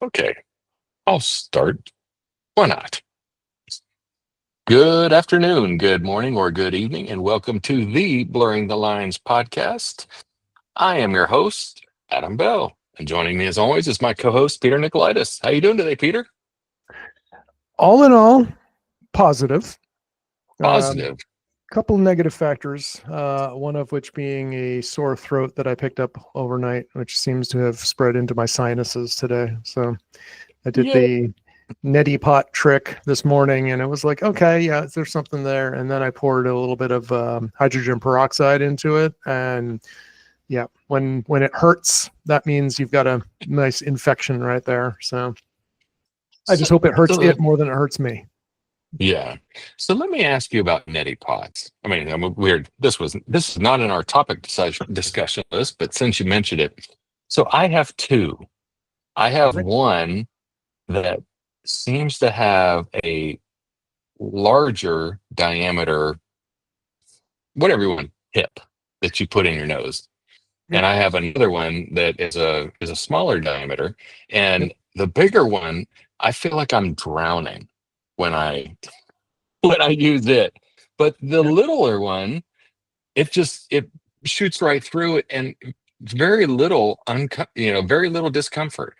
Okay, I'll start. Why not? Good afternoon, good morning, or good evening, and welcome to the Blurring the Lines podcast. I am your host, Adam Bell, and joining me as always is my co-host, Peter Nikolaidis. How you doing today, Peter? All in all, positive. Positive. Couple negative factors, one of which being a sore throat that I picked up overnight, which seems to have spread into my sinuses today. So I did Yeah. the neti pot trick this morning, and it was like, okay, yeah, there's something there. And then I poured a little bit of hydrogen peroxide into it, and yeah, when it hurts, that means you've got a nice infection right there. So I just hope it hurts it more than it hurts me. Yeah. So let me ask you about neti pots. I mean, I'm weird. This is not in our topic discussion list, but since you mentioned it, so I have two. I have one that seems to have a larger diameter, whatever you want, tip that you put in your nose. And I have another one that is a smaller diameter. And the bigger one, I feel like I'm drowning when I when I use it. But the littler one, it shoots right through it and very little very little discomfort.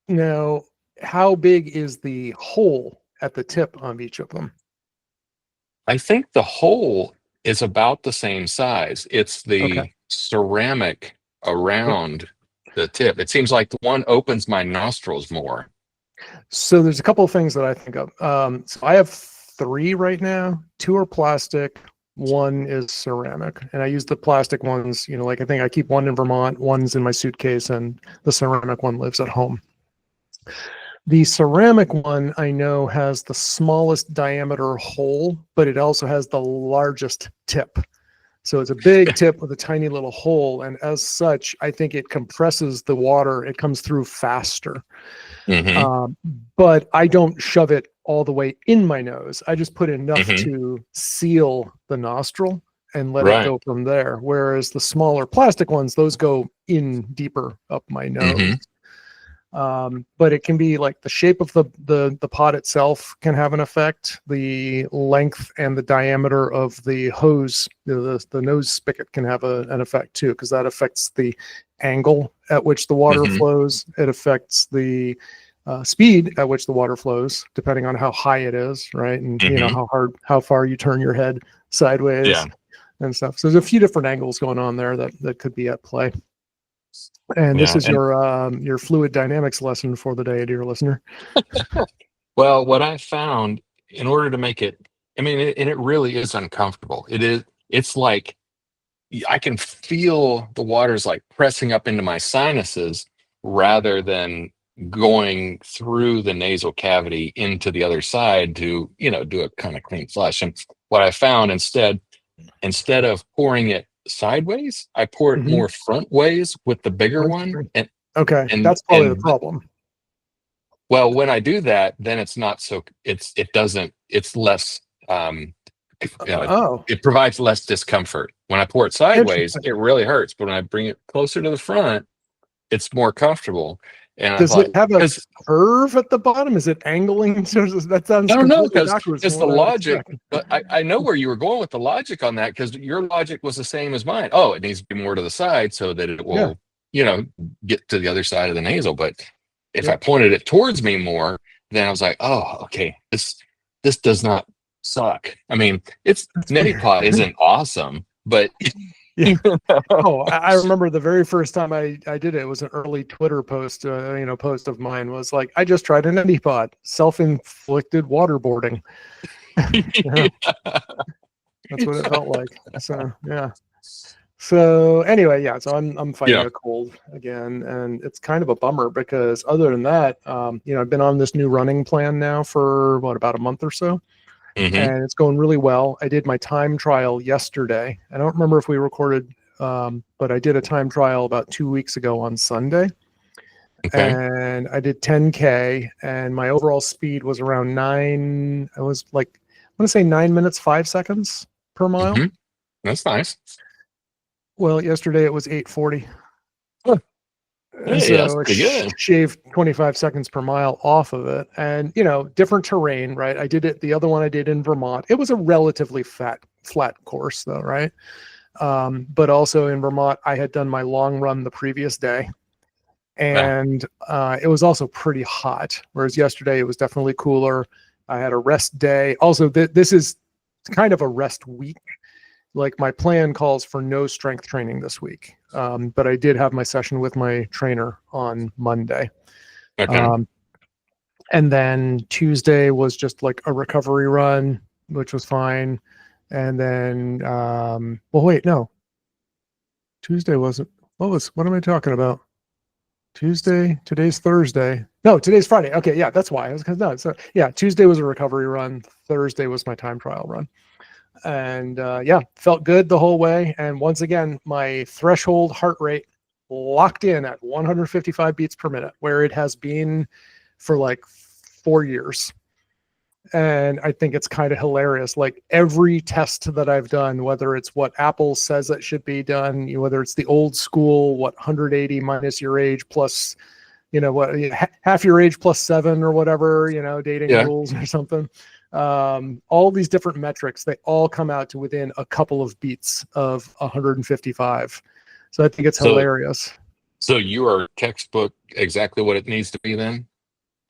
Now, how big is the hole at the tip on each of them? I think the hole is about the same size. It's the ceramic around the tip. It seems like the one opens my nostrils more. So there's a couple of things that I think of. So I have three right now. Two are plastic, one is ceramic. And I use the plastic ones, like I think I keep one in Vermont, one's in my suitcase, and the ceramic one lives at home. The ceramic one I know has the smallest diameter hole, but it also has the largest tip. So it's a big tip with a tiny little hole. And as such, I think it compresses the water. It comes through faster. But I don't shove it all the way in my nose. I just put enough to seal the nostril and let it go from there. Whereas the smaller plastic ones, those go in deeper up my nose. But it can be like the shape of the pot itself can have an effect. The length and the diameter of the hose, the nose spigot can have an effect too, because that affects the angle at which the water flows. It affects the speed at which the water flows, depending on how high it is, right? And how far you turn your head sideways and stuff. So there's a few different angles going on there that could be at play. And this is your fluid dynamics lesson for the day, dear listener. Well, what I found in order to make it, and it really is uncomfortable. It's like I can feel the water's like pressing up into my sinuses rather than going through the nasal cavity into the other side to, do a kind of clean flush. And what I found instead of pouring it sideways, I pour it more front ways with the bigger one. And that's probably the problem. Well, when I do that, then it's not so it's less it provides less discomfort. When I pour it sideways, it really hurts. But when I bring it closer to the front, it's more comfortable. And does it have a curve at the bottom? Is it angling? That sounds I don't know, because the logic. But I know where you were going with the logic on that, because your logic was the same as mine. Oh, it needs to be more to the side so that it will, get to the other side of the nasal. But if I pointed it towards me more, then I was like, oh, okay, this does not suck. I mean, neti pot isn't awesome, but I remember the very first time I did it. It was an early Twitter post. Post of mine was like, I just tried an neti pot, self-inflicted waterboarding. That's what it felt like. So yeah. So anyway, so I'm fighting a cold again, and it's kind of a bummer because other than that, I've been on this new running plan now for about a month or so. And it's going really well. I did my time trial yesterday. I don't remember if we recorded, but I did a time trial about 2 weeks ago on Sunday. And I did 10K, and my overall speed was around 9. I was like, I want to say 9 minutes, 5 seconds per mile. That's nice. Well, yesterday it was 8:40. Hey, that's So pretty good. shaved 25 seconds per mile off of it. And, different terrain, right? The other one I did in Vermont. It was a relatively flat course though, right? But also in Vermont, I had done my long run the previous day. And it was also pretty hot, whereas yesterday it was definitely cooler. I had a rest day. Also, this is kind of a rest week. Like my plan calls for no strength training this week, but I did have my session with my trainer on Monday. Okay. And then Tuesday was just like a recovery run, which was fine. And then, well, wait, no, Tuesday wasn't. What am I talking about? Tuesday. Today's Thursday. No, today's Friday. Okay, yeah, that's why. So yeah, Tuesday was a recovery run. Thursday was my time trial run, and yeah, felt good the whole way. And once again, my threshold heart rate locked in at 155 beats per minute, where it has been for like 4 years. And I think it's kind of hilarious. Like every test that I've done, whether it's what Apple says it should be done, whether it's the old school, 180 minus your age plus, half your age plus 7 or whatever, dating rules or something. All these different metrics, they all come out to within a couple of beats of 155. So I think it's hilarious. So you are textbook exactly what it needs to be then?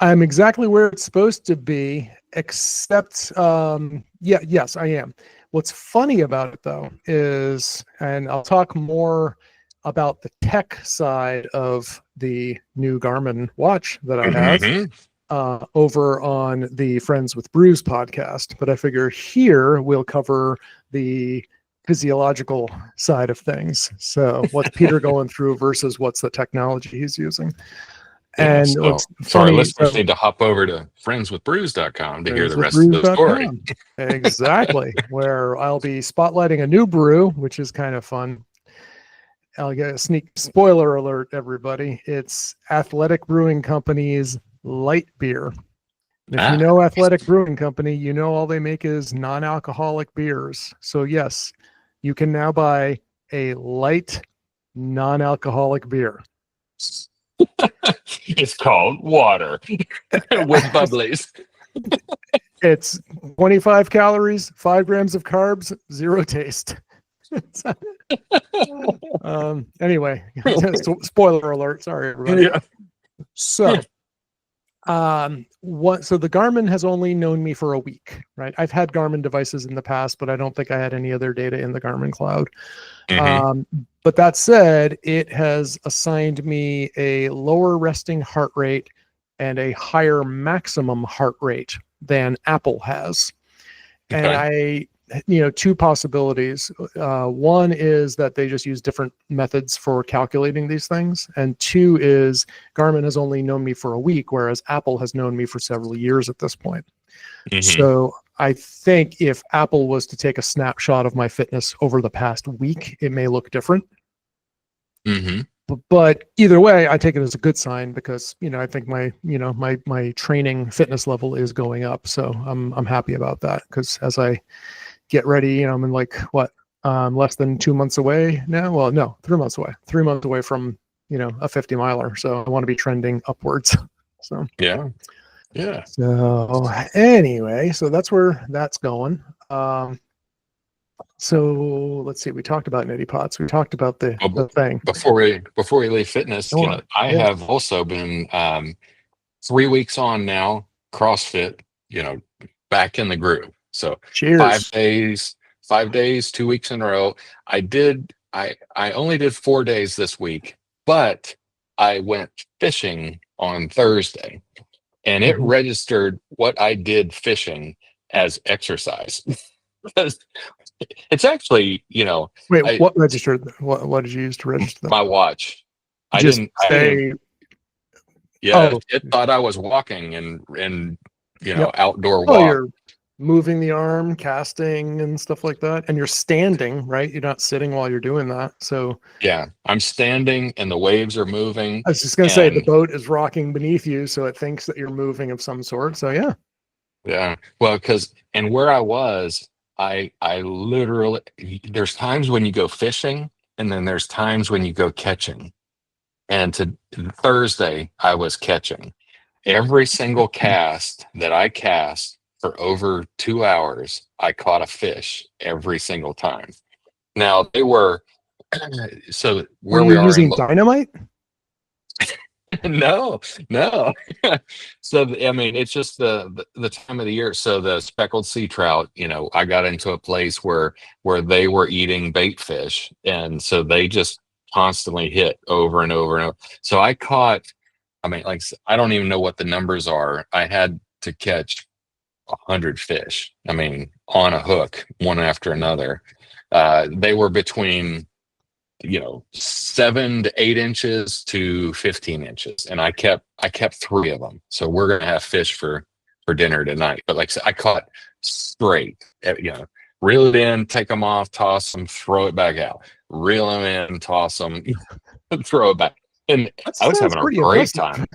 I'm exactly where it's supposed to be, except, yes, I am. What's funny about it though is, and I'll talk more about the tech side of the new Garmin watch that I have over on the Friends with Brews podcast, but I figure here we'll cover the physiological side of things. So what's Peter going through versus what's the technology he's using. Yeah, and so what's our funny, listeners need to hop over to friendswithbrews.com to hear the rest of the story. Exactly, where I'll be spotlighting a new brew, which is kind of fun. I'll get a sneak spoiler alert, everybody. It's Athletic Brewing Company's light beer. If you know Athletic Brewing Company, you know all they make is non-alcoholic beers. So yes, you can now buy a light non-alcoholic beer. It's called water with bubblies. It's 25 calories, 5 grams of carbs, 0 taste. Anyway, spoiler alert. Sorry, everybody. Yeah. So, so the Garmin has only known me for a week, right? I've had Garmin devices in the past, but I don't think I had any other data in the Garmin cloud. But that said, it has assigned me a lower resting heart rate and a higher maximum heart rate than Apple has. Okay. And two possibilities. One is that they just use different methods for calculating these things. And two is Garmin has only known me for a week, whereas Apple has known me for several years at this point. So I think if Apple was to take a snapshot of my fitness over the past week, it may look different. But either way, I take it as a good sign because, I think my training fitness level is going up. So I'm happy about that because as I get ready, I'm in less than 2 months away now. Well, no, 3 months away, 3 months away from, a 50 miler. So I want to be trending upwards. So, yeah. So anyway, so that's where that's going. So let's see. We talked about neti pots. We talked about the thing. Before we leave fitness, I have also been 3 weeks on now, CrossFit, back in the groove. So cheers. 5 days, 2 weeks in a row. I only did 4 days this week, but I went fishing on Thursday and it registered what I did fishing as exercise. It's actually, Wait, what registered? What did you use to register them? My watch. It thought I was walking and outdoor walk. Oh, you're moving the arm, casting and stuff like that. And you're standing, right? You're not sitting while you're doing that. So yeah, I'm standing and the waves are moving. I was just going to say the boat is rocking beneath you. So it thinks that you're moving of some sort. So yeah. Yeah. Well, and where I was, I literally, there's times when you go fishing and then there's times when you go catching. And to Thursday, I was catching every single cast that I cast for over 2 hours. I caught a fish every single time. Now they were so Were where you we are in using dynamite? no, no. So I mean, it's just the time of the year. So the speckled sea trout, I got into a place where they were eating bait fish, and so they just constantly hit over and over and over. So I caught, I mean, I don't even know what the numbers are. I had to catch 100 fish. I mean, on a hook, one after another. They were between 7 to 8 inches to 15 inches, and I kept three of them. So we're gonna have fish for dinner tonight. But like I said, I caught straight, reel it in, take them off, toss them, throw it back out, reel them in, toss them, throw it back. And That I was sounds having a pretty great impressive. time.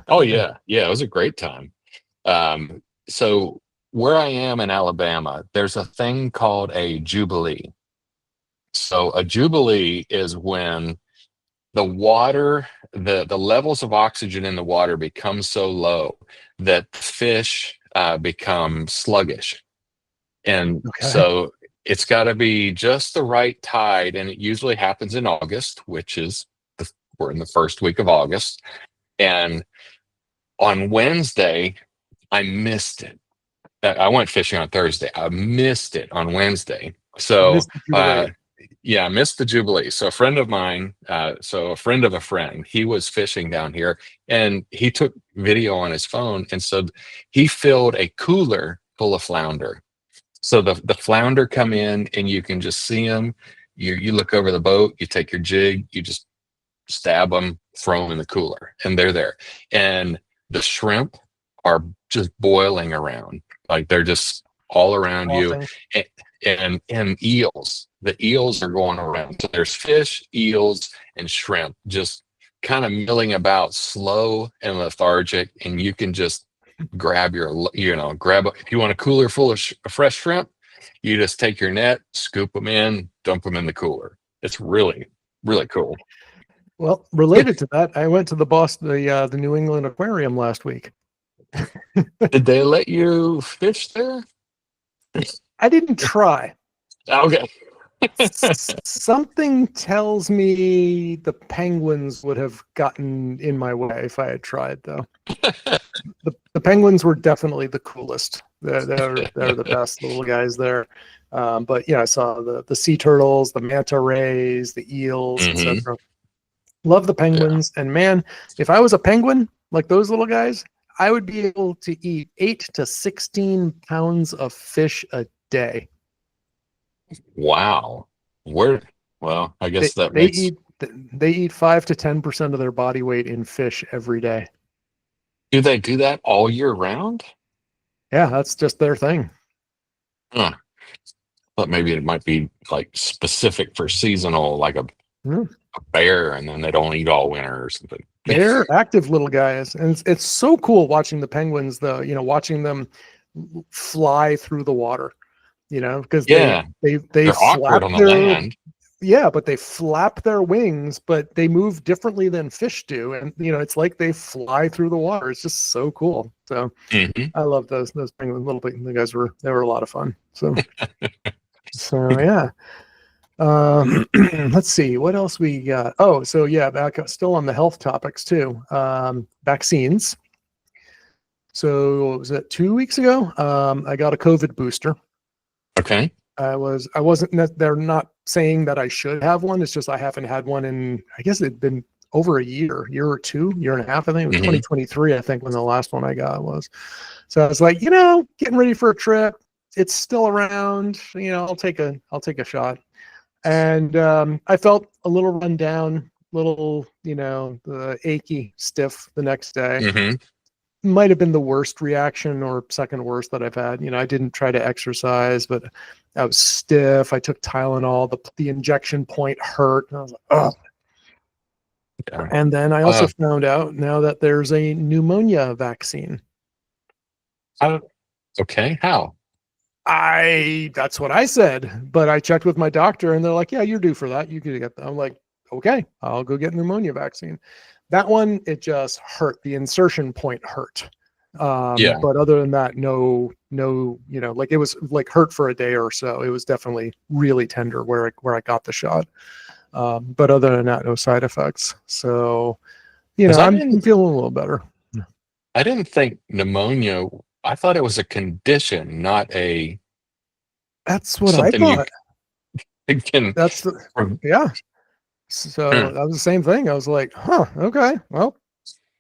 Oh yeah, it was a great time. So where I am in Alabama, there's a thing called a Jubilee. So a Jubilee is when the water, the levels of oxygen in the water become so low that fish become sluggish. And Okay. so it's got to be just the right tide. And it usually happens in August, which is, we're in the first week of August. And on Wednesday, I missed it. I went fishing on Thursday. I missed it on Wednesday. You So, missed the Jubilee. yeah, I missed the Jubilee. So a friend of mine, so a friend of a friend, he was fishing down here, and he took video on his phone. And so he filled a cooler full of flounder. So the flounder come in, and you can just see them. You look over the boat, you take your jig, you just stab them, throw them in the cooler, and they're there. And the shrimp are just boiling around, like they're just all around you. Coughing. And eels, the eels are going around. So there's fish, eels, and shrimp just kind of milling about, slow and lethargic. And you can just grab if you want a cooler full of fresh shrimp, you just take your net, scoop them in, dump them in the cooler. It's really, really cool. Well, related to that, I went to the New England Aquarium last week. Did they let you fish there? I didn't try. Okay. Something tells me the penguins would have gotten in my way if I had tried, though. The penguins were definitely the coolest. They're the best little guys there. But yeah, I saw the sea turtles, the manta rays, the eels, etc. Love the penguins. And man, if I was a penguin like those little guys, I would be able to eat 8 to 16 pounds of fish a day. Wow. Well, I guess They eat 5 to 10% of their body weight in fish every day. Do they do that all year round? Yeah, that's just their thing. Huh. But maybe it might be like specific for seasonal, like a bear, and then they don't eat all winter or something. They're active little guys, and it's so cool watching the penguins, though. Watching them fly through the water. Because they they're flap awkward on the land. Yeah, but they flap their wings, but they move differently than fish do, and it's like they fly through the water. It's just so cool. So I love those penguins. The guys they were a lot of fun. So yeah. Let's see what else we got. Oh, so yeah, back still on the health topics too. Vaccines. So was it 2 weeks ago? I got a COVID booster. Okay. They're not saying that I should have one. It's just I haven't had one in, I guess it'd been over a year or two, year and a half. I think it was 2023. I think when the last one I got was. So I was like, getting ready for a trip. It's still around. I'll take a shot. And I felt a little run down, achy, stiff the next day. Might have been the worst reaction or second worst that I've had. I didn't try to exercise, but I was stiff. I took Tylenol. The injection point hurt. And I was like, oh. Yeah. And then I also found out now that there's a pneumonia vaccine. Okay, how? That's what I said, but I checked with my doctor and they're like, yeah, you're due for that. You could get that. I'm like, okay, I'll go get pneumonia vaccine. That one, it just hurt. The insertion point hurt. But other than that, no, like it was like hurt for a day or so. It was definitely really tender where I got the shot. But other than that, no side effects. So, I'm feeling a little better. I didn't think pneumonia, I thought it was a condition, not a. That's what I thought. That's yeah. So that was the same thing. I was like, okay, well,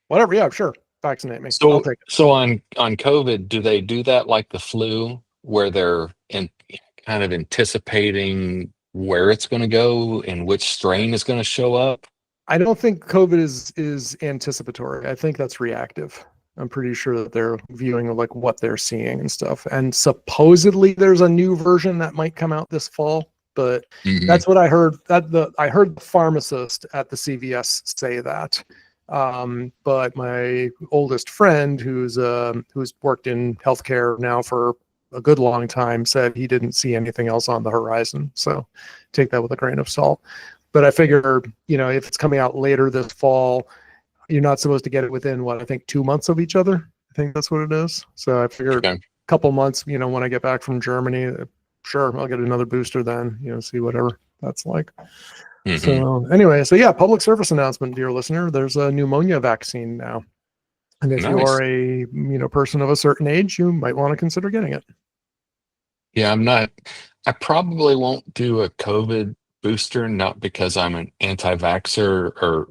whatever. Yeah, sure. Vaccinate me. I'll take it. So on COVID, do they do that like the flu, where they're kind of anticipating where it's going to go and which strain is going to show up? I don't think COVID is anticipatory. I think that's reactive. I'm pretty sure that they're viewing like what they're seeing and stuff. And supposedly there's a new version that might come out this fall, but that's what I heard. I heard the pharmacist at the CVS say that. But my oldest friend, who's worked in healthcare now for a good long time, said he didn't see anything else on the horizon. So take that with a grain of salt. But I figure, if it's coming out later this fall, you're not supposed to get it within I think 2 months of each other. I think that's what it is. So I figured a couple months, when I get back from Germany, sure, I'll get another booster then, see whatever that's like. So anyway, public service announcement, dear listener, there's a pneumonia vaccine now. And if you are a person of a certain age, you might want to consider getting it. Yeah, I probably won't do a COVID booster, not because I'm an anti-vaxxer or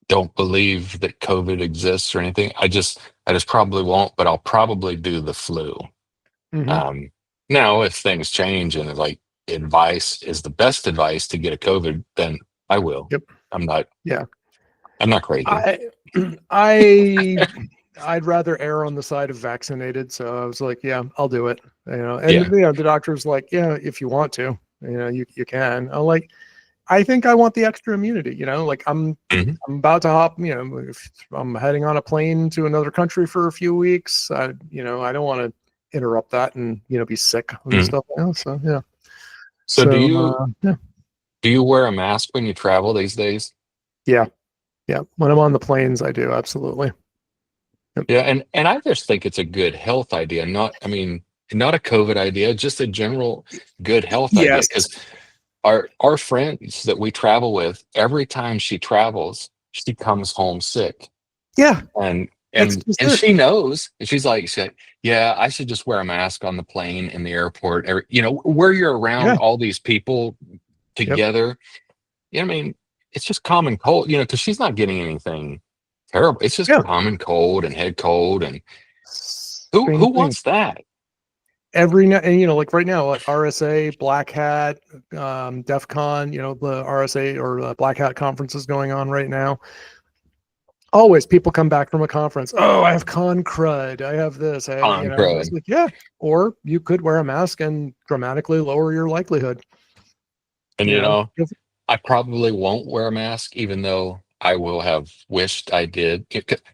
don't believe that COVID exists or anything. I just probably won't, but I'll probably do the flu. Now, if things change and like advice is the best advice to get a COVID, then I will. Yep. I'm not crazy. I'd rather err on the side of vaccinated. So I was like, yeah, I'll do it. The doctor's like, yeah, if you want to, you can. I'm like, I think I want the extra immunity, like I'm about to hop, if I'm heading on a plane to another country for a few weeks, I don't want to interrupt that and, be sick and stuff. So, yeah. So do you wear a mask when you travel these days? Yeah. Yeah. When I'm on the planes, I do. Absolutely. Yep. Yeah. And I just think it's a good health idea. Not a COVID idea, just a general good health idea. Because our friends that we travel with, every time she travels, she comes home sick. Yeah. And she knows, and she's like, yeah, I should just wear a mask on the plane, in the airport, where you're around all these people together. Yep. It's just common cold, because she's not getting anything terrible. It's just common cold and head cold. And who wants that? Every night, and like right now, like RSA, Black Hat, DEF CON, the RSA or Black Hat conference is going on right now. Always people come back from a conference. Oh, I have con crud. I have this. It's like, yeah. Or you could wear a mask and dramatically lower your likelihood. And I probably won't wear a mask, even though I will have wished I did.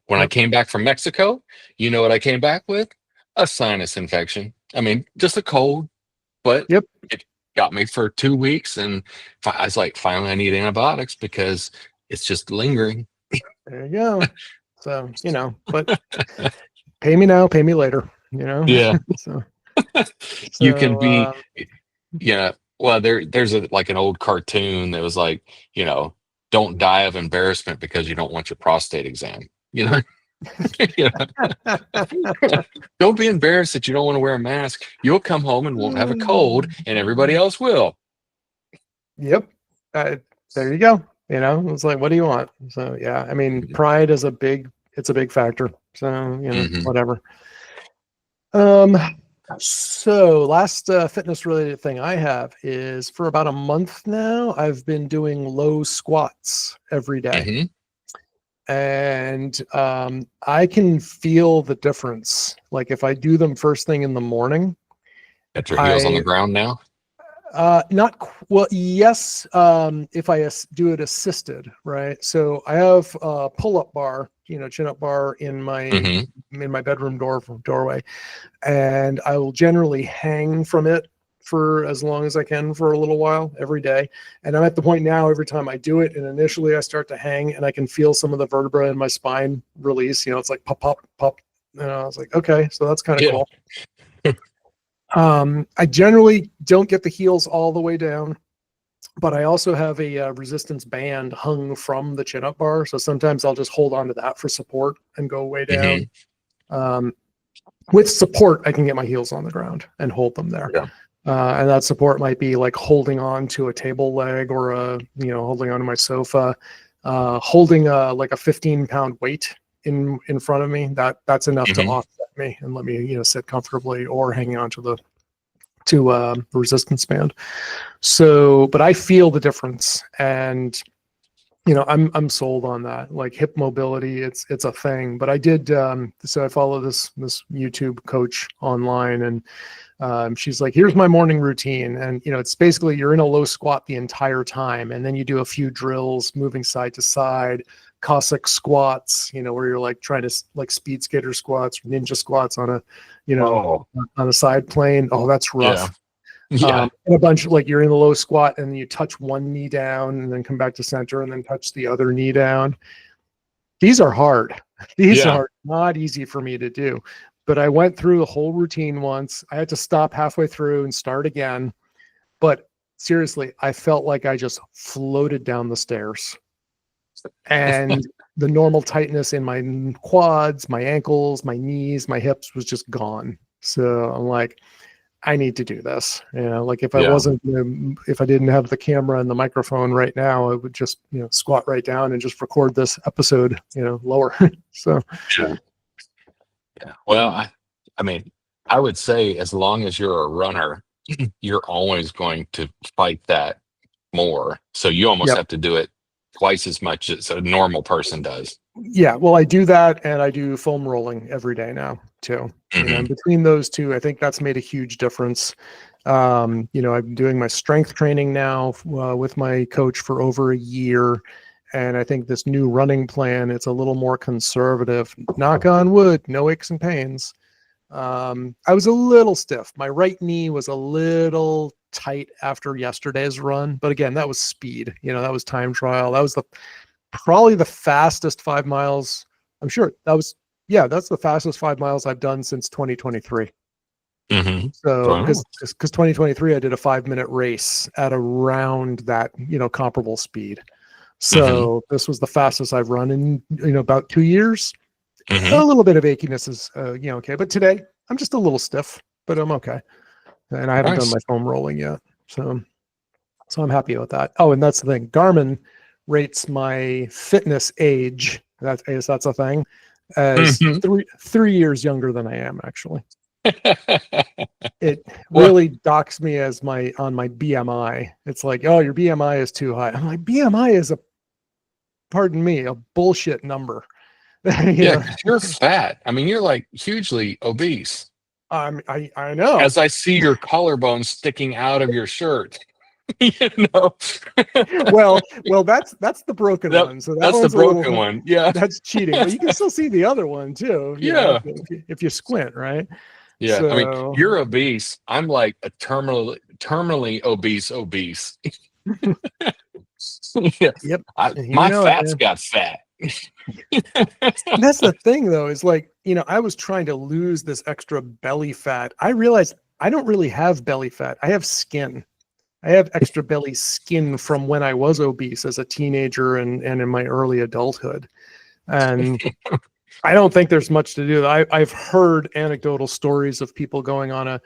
When I came back from Mexico, you know what I came back with? A sinus infection. Just a cold, but it got me for 2 weeks, and I was like, finally, I need antibiotics because it's just lingering. There you go. So, but pay me now, pay me later, Yeah. You can be, well, there's like an old cartoon that was like, don't die of embarrassment because you don't want your prostate exam, Don't be embarrassed that you don't want to wear a mask. You'll come home and won't have a cold, and everybody else will. Yep. There you go. It's like, what do you want? So yeah, pride is a big factor. So whatever. So last fitness related thing I have is, for about a month now, I've been doing low squats every day. And I can feel the difference. Like if I do them first thing in the morning. Got your heels on the ground now? Yes. If I do it assisted, right? So I have a pull-up bar, chin-up bar in my bedroom doorway, and I will generally hang from it for as long as I can for a little while every day. And I'm at the point now, every time I do it, and initially I start to hang and I can feel some of the vertebrae in my spine release, it's like pop, pop, pop. And I was like, okay, so that's kind of cool. I generally don't get the heels all the way down, but I also have a resistance band hung from the chin-up bar. So sometimes I'll just hold on to that for support and go way down. With support, I can get my heels on the ground and hold them there. Yeah. And that support might be like holding on to a table leg or holding onto my sofa, holding like a 15-pound weight in front of me. That's enough to offset me and let me sit comfortably, or hanging onto the resistance band. So, but I feel the difference, and I'm sold on that. Like hip mobility, it's a thing. But I did so I follow this YouTube coach online, and she's like, here's my morning routine. And it's basically you're in a low squat the entire time, and then you do a few drills moving side to side, Cossack squats, where you're like trying to like speed skater squats, or ninja squats on a on a side plane. Oh, that's rough. And a bunch of like you're in a low squat and you touch one knee down and then come back to center and then touch the other knee down. These are hard. These are not easy for me to do. But I went through the whole routine once. I had to stop halfway through and start again. But seriously, I felt like I just floated down the stairs. And the normal tightness in my quads, my ankles, my knees, my hips was just gone. So I'm like, I need to do this. Like if I wasn't, if I didn't have the camera and the microphone right now, I would just, squat right down and just record this episode, lower. So, yeah. Well, I mean, I would say as long as you're a runner, you're always going to fight that more. So you almost have to do it twice as much as a normal person does. Yeah, well, I do that, and I do foam rolling every day now too. And between those two, I think that's made a huge difference. I'm doing my strength training now with my coach for over a year, and I think this new running plan, it's a little more conservative. Knock on wood, no aches and pains. I was a little stiff. My right knee was a little tight after yesterday's run, but again, that was speed. That was time trial. That was probably the fastest 5 miles. I'm sure that's the fastest 5 miles I've done since 2023. So because 2023 I did a 5-minute race at around that comparable speed. So this was the fastest I've run in about 2 years. A little bit of achiness is okay, but today I'm just a little stiff, but I'm okay, and I haven't done my foam rolling yet, so I'm happy with that. Oh, and that's the thing, Garmin rates my fitness age, that's a thing, as 3 years younger than I am actually. It really docks me as on my BMI. It's like, oh, your BMI is too high. I'm like, BMI is a bullshit number. You're fat. I mean, you're like hugely obese. I know. As I see your collarbone sticking out of your shirt. Well, that's the broken one. So that's the broken one. Yeah, that's cheating. But you can still see the other one too. If you squint, right? Yeah. So, I mean, you're obese. I'm like a terminally obese. Yep. My fat's got fat. That's the thing though, is like, I was trying to lose this extra belly fat. I realized I don't really have belly fat. I have skin. I have extra belly skin from when I was obese as a teenager and in my early adulthood. And I don't think there's much to do. I've heard anecdotal stories of people going on a,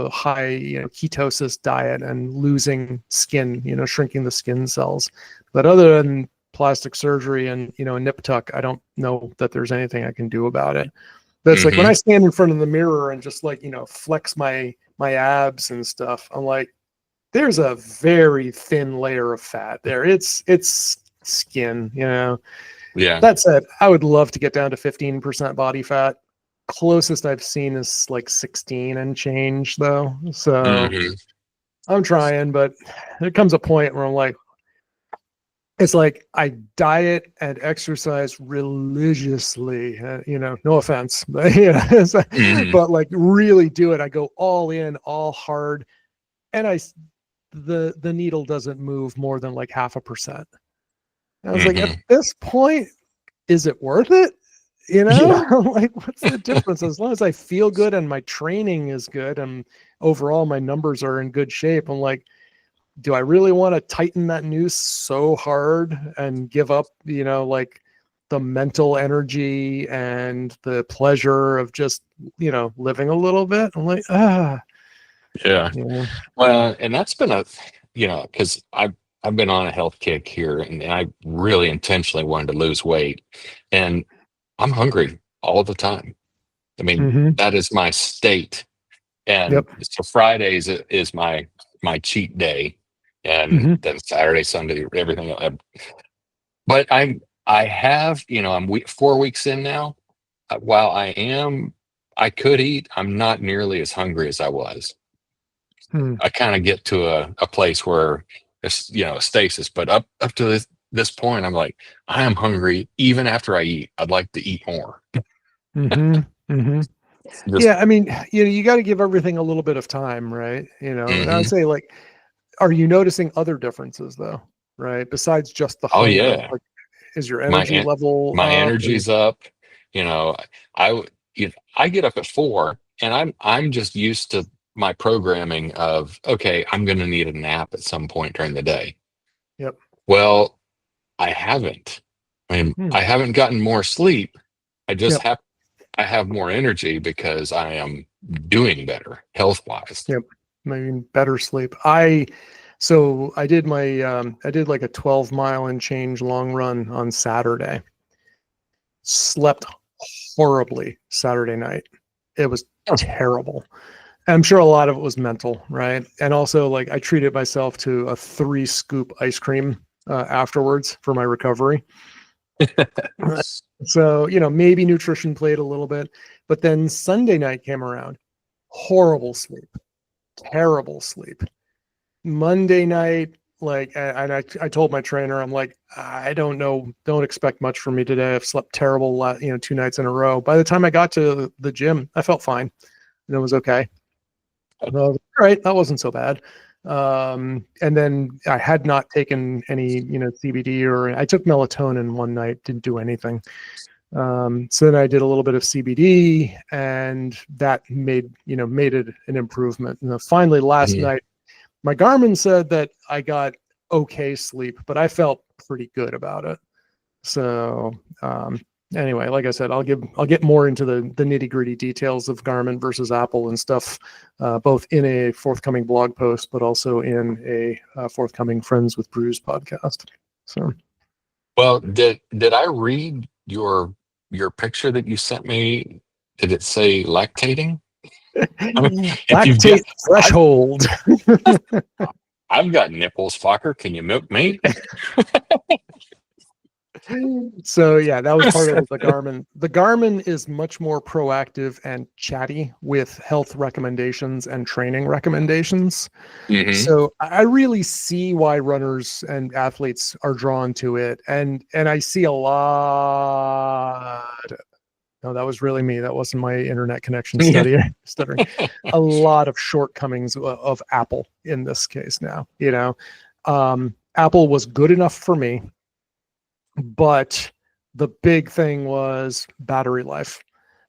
high, ketosis diet and losing skin, shrinking the skin cells. But other than plastic surgery and, a nip tuck, I don't know that there's anything I can do about it. That's like when I stand in front of the mirror and just like, flex my abs and stuff, I'm like, there's a very thin layer of fat there. It's skin, Yeah. That said, I would love to get down to 15% body fat. Closest I've seen is like 16 and change though. So I'm trying, but there comes a point where I'm like, it's like I diet and exercise religiously, no offense, but, but like really do it. I go all in, all hard. the needle doesn't move more than like 0.5%. I was like, Mm-hmm. at this point, is it worth it? You know, Yeah. like, what's the difference? As long as I feel good and my training is good and overall my numbers are in good shape, I'm like, do I really want to tighten that noose so hard and give up, you know, like the mental energy and the pleasure of just, you know, living a little bit? I'm like, Yeah. you know. Well, and that's been because I've been on a health kick here, and I really intentionally wanted to lose weight, and I'm hungry all the time. I mean, Mm-hmm. that is my state, and Yep. so Fridays is my cheat day, and Mm-hmm. then Saturday, Sunday, everything else. But I have, I'm 4 weeks in now. While I could eat, I'm not nearly as hungry as I was. Hmm. I kind of get to a place where it's, a stasis, but up to this point, I'm like, I am hungry. Even after I eat, I'd like to eat more. Mm-hmm. Mm-hmm. Just, Yeah, I mean, you got to give everything a little bit of time, right? And I would mhm. say, like, are you noticing other differences though, right? Besides just the Oh hunger, yeah. like, is your My, energy level my up? And energy's up. You know, I, I get up at 4 and I'm just used to my programming of, okay, I'm going to need a nap at some point during the day. yep. Well, I haven't. I mean, Hmm. I haven't gotten more sleep. I just Yep. have I have more energy because I am doing better health wise. Yep. Maybe better sleep. I did I did like a 12-mile and change long run on Saturday. Slept horribly Saturday night. It was terrible. I'm sure a lot of it was mental, right? And also, like, I treated myself to a 3-scoop ice cream afterwards for my recovery. So, maybe nutrition played a little bit, but then Sunday night came around. Horrible sleep, terrible sleep. Monday night, like, and I told my trainer, I'm like, I don't know, don't expect much from me today. I've slept terrible, 2 nights in a row. By the time I got to the gym, I felt fine and it was okay. All right, that wasn't so bad. And then I had not taken any, CBD, or I took melatonin one night, didn't do anything. So then I did a little bit of CBD, and that made it an improvement. And finally, last Mhm. night, my Garmin said that I got okay sleep, but I felt pretty good about it. So anyway, like I said, I'll get more into the nitty gritty details of Garmin versus Apple and stuff, both in a forthcoming blog post, but also in a forthcoming Friends with Brews podcast. So, Well, did I read your picture that you sent me? Did it say lactating? I mean, if you've got, lactate threshold. I've got nipples, fucker. Can you milk me? So yeah, that was part of the Garmin. The Garmin is much more proactive and chatty with health recommendations and training recommendations. Hmm. So I really see why runners and athletes are drawn to it. And I see a lot. No, that was really me. That wasn't my internet connection stuttering. A lot of shortcomings of Apple in this case now. Apple was good enough for me, but the big thing was battery life.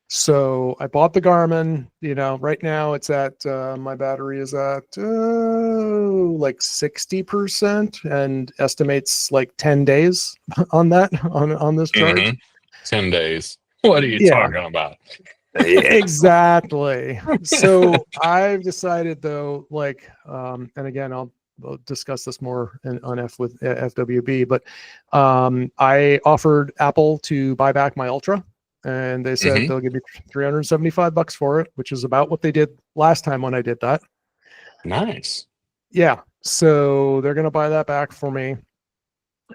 So I bought the Garmin. Right now it's at my battery is at like 60% and estimates like 10 days on that on this charge. 10 days. What are you Yeah, talking about? exactly. So I've decided though, like, and again, we'll discuss this more on FWB, but I offered Apple to buy back my Ultra, and they said Hmm. they'll give me $375 for it, which is about what they did last time when I did that. Nice. Yeah. So they're going to buy that back for me.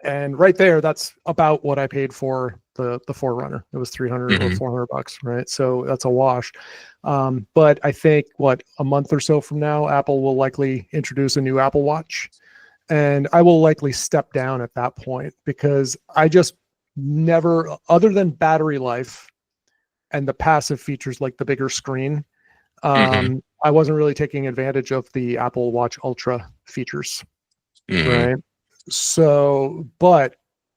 And right there, that's about what I paid for the Forerunner. It was 300 or Hmm. $400, right? So that's a wash. But I think a month or so from now, Apple will likely introduce a new Apple Watch, and I will likely step down at that point because I just never, other than battery life and the passive features like the bigger screen, Hmm. I wasn't really taking advantage of the Apple Watch Ultra features, right? So, but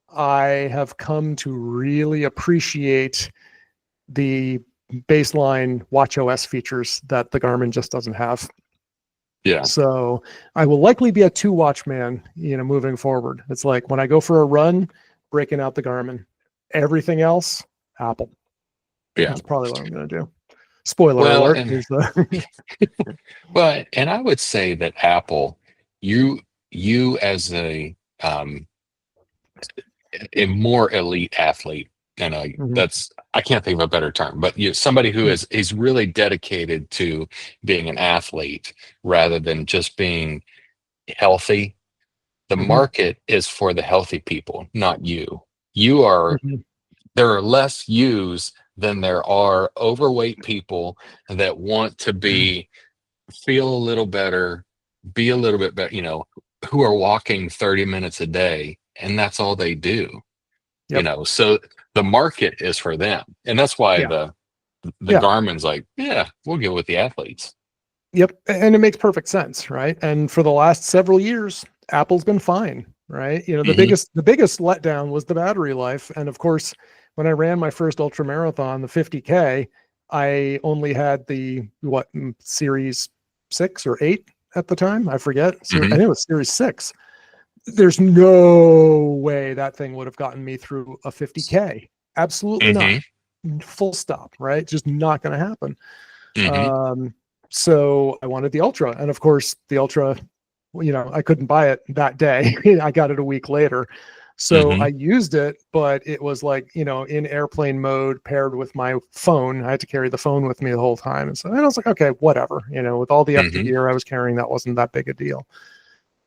I have come to really appreciate the baseline watchOS features that the Garmin just doesn't have. Yeah. So I will likely be a 2-watch man, moving forward. It's like when I go for a run, breaking out the Garmin. Everything else, Apple. Yeah. That's probably what I'm going to do. Spoiler alert. Here's the Well, and I would say that Apple, you as a more elite athlete, and I can't think of a better term, but somebody who is really dedicated to being an athlete rather than just being healthy. The market is for the healthy people, not you. You are there are less yous than there are overweight people that want to feel a little better, be a little bit better, who are walking 30 minutes a day, and that's all they do. So the market is for them, and that's why the Garmin's like, yeah, we'll go with the athletes. Yep, and it makes perfect sense, right? And for the last several years, Apple's been fine, right? The biggest letdown was the battery life, and of course, when I ran my first ultra marathon, the 50K, I only had the Series 6 or 8 at the time. I forget. I think it was Series 6. There's no way that thing would have gotten me through a 50K. Absolutely not. Full stop, right? Just not going to happen. So I wanted the Ultra. And of course, the Ultra, I couldn't buy it that day. I got it a week later. So I used it, but it was like, in airplane mode paired with my phone. I had to carry the phone with me the whole time. And so I was like, okay, whatever. With all the extra gear I was carrying, that wasn't that big a deal.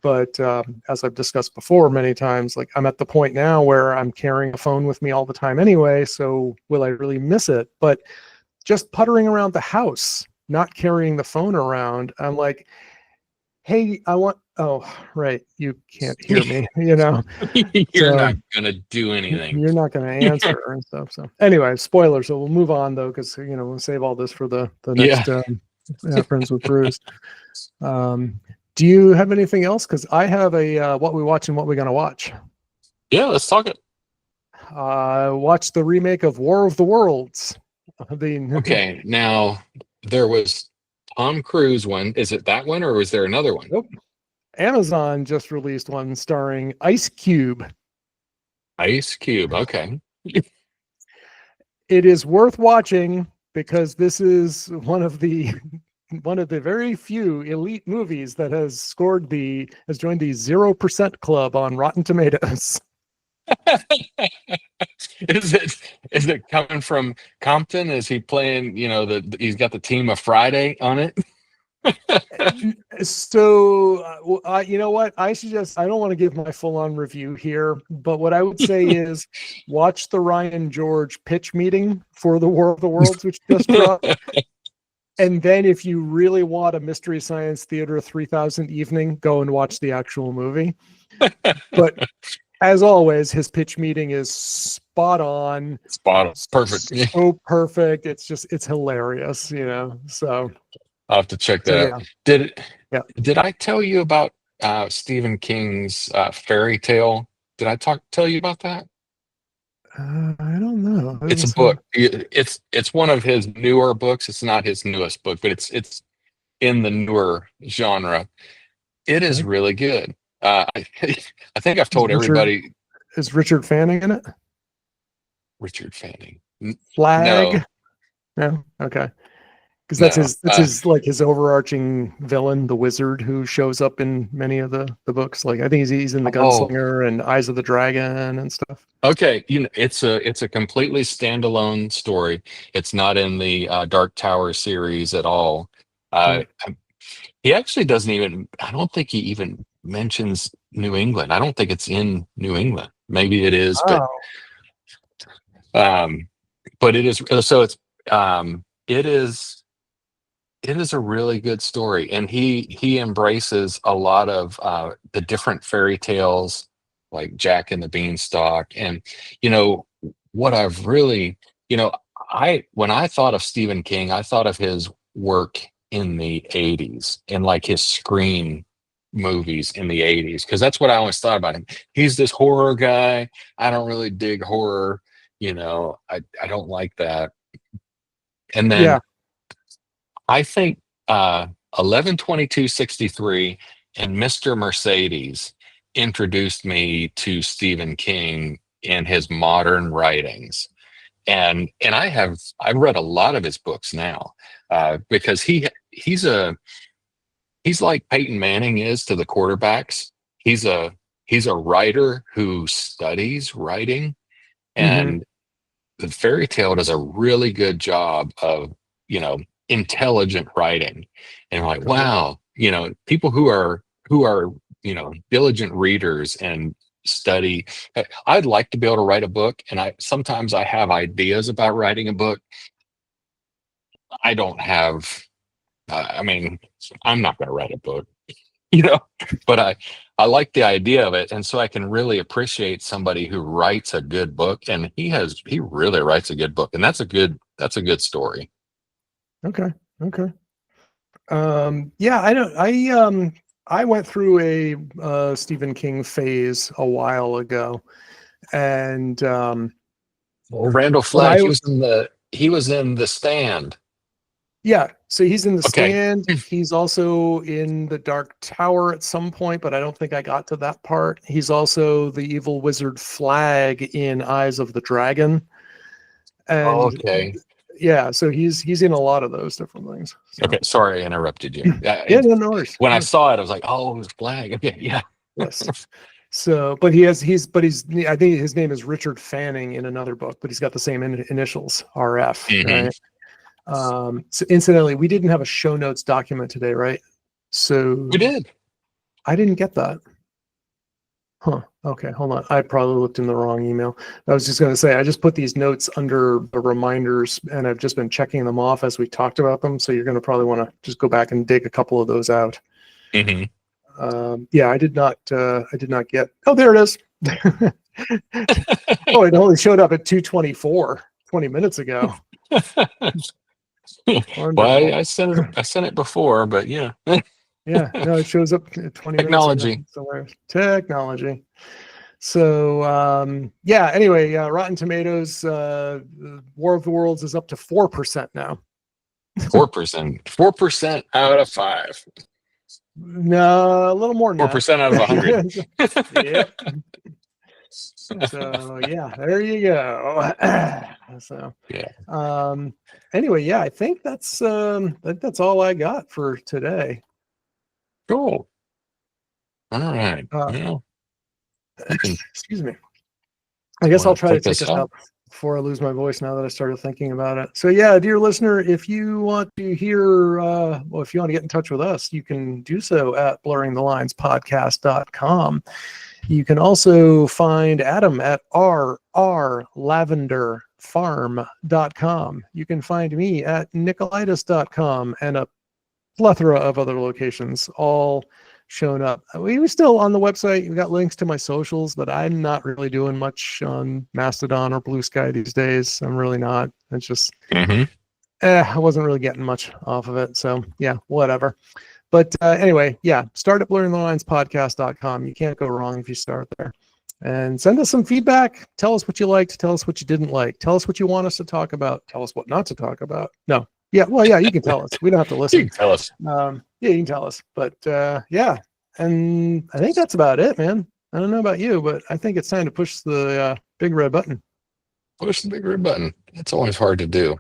But as I've discussed before many times, like I'm at the point now where I'm carrying a phone with me all the time anyway. So will I really miss it? But just puttering around the house, not carrying the phone around, I'm like, hey, oh, right. You can't hear me, You're not going to do anything. You're not going to answer and stuff. So anyway, spoiler. So we'll move on though, because, we'll save all this for the next Friends with Bruce. Do you have anything else? Because I have a what we watch and what we're going to watch. Yeah, let's talk it. Watch the remake of War of the Worlds. Okay, now there was Tom Cruise one. Is it that one, or was there another one? Nope. Amazon just released one starring Ice Cube. Ice Cube, okay. It is worth watching because this is one of the very few elite movies that has joined the 0% club on Rotten Tomatoes. Is it coming from Compton? Is he playing, he's got the team of Friday on it? So, you know what? I don't want to give my full-on review here, but what I would say is watch the Ryan George pitch meeting for the War of the Worlds, which just dropped. And then if you really want a Mystery Science Theater 3000 evening, go and watch the actual movie. But as always, his pitch meeting is spot on. Perfect. So perfect. It's hilarious, so. I'll have to check that out. Did I tell you about Stephen King's Fairy Tale? Did I tell you about that? I don't know. It's a book. It's one of his newer books. It's not his newest book, but it's in the newer genre. It is really good. I think I've told everybody. Is Richard Fanning in it? Richard Fanning. Flag? No? Okay. Because that's his overarching villain, the wizard, who shows up in many of the books. Like I think he's in the Gunslinger and Eyes of the Dragon and stuff. Okay, it's a completely standalone story. It's not in the Dark Tower series at all. He actually doesn't even. I don't think he even mentions New England. I don't think it's in New England. Maybe it is, but it is. So it is a really good story, and he embraces a lot of the different fairy tales, like Jack and the Beanstalk, and what I've really, when I thought of Stephen King, I thought of his work in the 80s, in like his Scream movies in the 80s, because that's what I always thought about him. He's this horror guy. I don't really dig horror, I don't like that. And then Yeah. I think 11/22/63 and Mr. Mercedes introduced me to Stephen King in his modern writings. And I've read a lot of his books now, because he's like Peyton Manning is to the quarterbacks. He's a writer who studies writing, Mm-hmm. and the fairy tale does a really good job of, intelligent writing. And I'm like, Totally. wow, people who are diligent readers and study. I'd like to be able to write a book, and sometimes I have ideas about writing a book. I don't have, I mean, I'm not going to write a book, you know, but I like the idea of it. And so I can really appreciate somebody who writes a good book, and he really writes a good book, and that's a good story. Okay. Okay. Yeah, I went through a Stephen King phase a while ago, and Well, Randall when Flagg, he was in the Stand. yeah, so he's in The Okay. Stand. He's also in The Dark Tower at some point, but I don't think I got to that part. He's also the evil wizard Flag in Eyes of the Dragon. And Okay. yeah, so he's in a lot of those different things. So. Okay. Sorry, I interrupted you. Yeah, no worries. When I saw it, I was like, oh, it was Flag. Okay. Yeah. Yes. So, but I think his name is Richard Fanning in another book, but he's got the same initials, RF. Mhm. Right. So incidentally, we didn't have a show notes document today, right? So We did. I didn't get that. Huh. Okay, hold on. I probably looked in the wrong email. I was just going to say, I just put these notes under the reminders, and I've just been checking them off as we talked about them. So you're going to probably want to just go back and dig a couple of those out. Mm-hmm. Yeah, I did not get. Oh, there it is. Oh, it only showed up at 2:24, 20 minutes ago. Well, I sent it before, but yeah. Yeah, no, it shows up 20 Technology. minutes ago. Technology. So yeah, anyway, Rotten Tomatoes, War of the Worlds is up to 4% now. 4%. 4% out of 5. No, a little more than 4% out of 100. Yep. So yeah, there you go. So yeah. Anyway, yeah, I think that's all I got for today. Cool. All right. Well, excuse me. I guess I'll try to take us out before I lose my voice now that I started thinking about it. So yeah, dear listener, if you want to hear, if you want to get in touch with us, you can do so at blurringthelinespodcast.com. You can also find Adam at rrlavenderfarm.com. You can find me at nikolaidis.com and a plethora of other locations, all shown up. We were still on the website. We got links to my socials, but I'm not really doing much on Mastodon or Bluesky these days. I'm really not. It's just, I wasn't really getting much off of it. So yeah, whatever. But anyway, yeah, start at blurringthelinespodcast.com. You can't go wrong if you start there. And send us some feedback. Tell us what you liked. Tell us what you didn't like. Tell us what you want us to talk about. Tell us what not to talk about. No. Yeah, well, yeah, you can tell us. We don't have to listen. You can tell us. Yeah, you can tell us. But yeah, and I think that's about it, man. I don't know about you, but I think it's time to push the big red button. Push the big red button. It's always hard to do.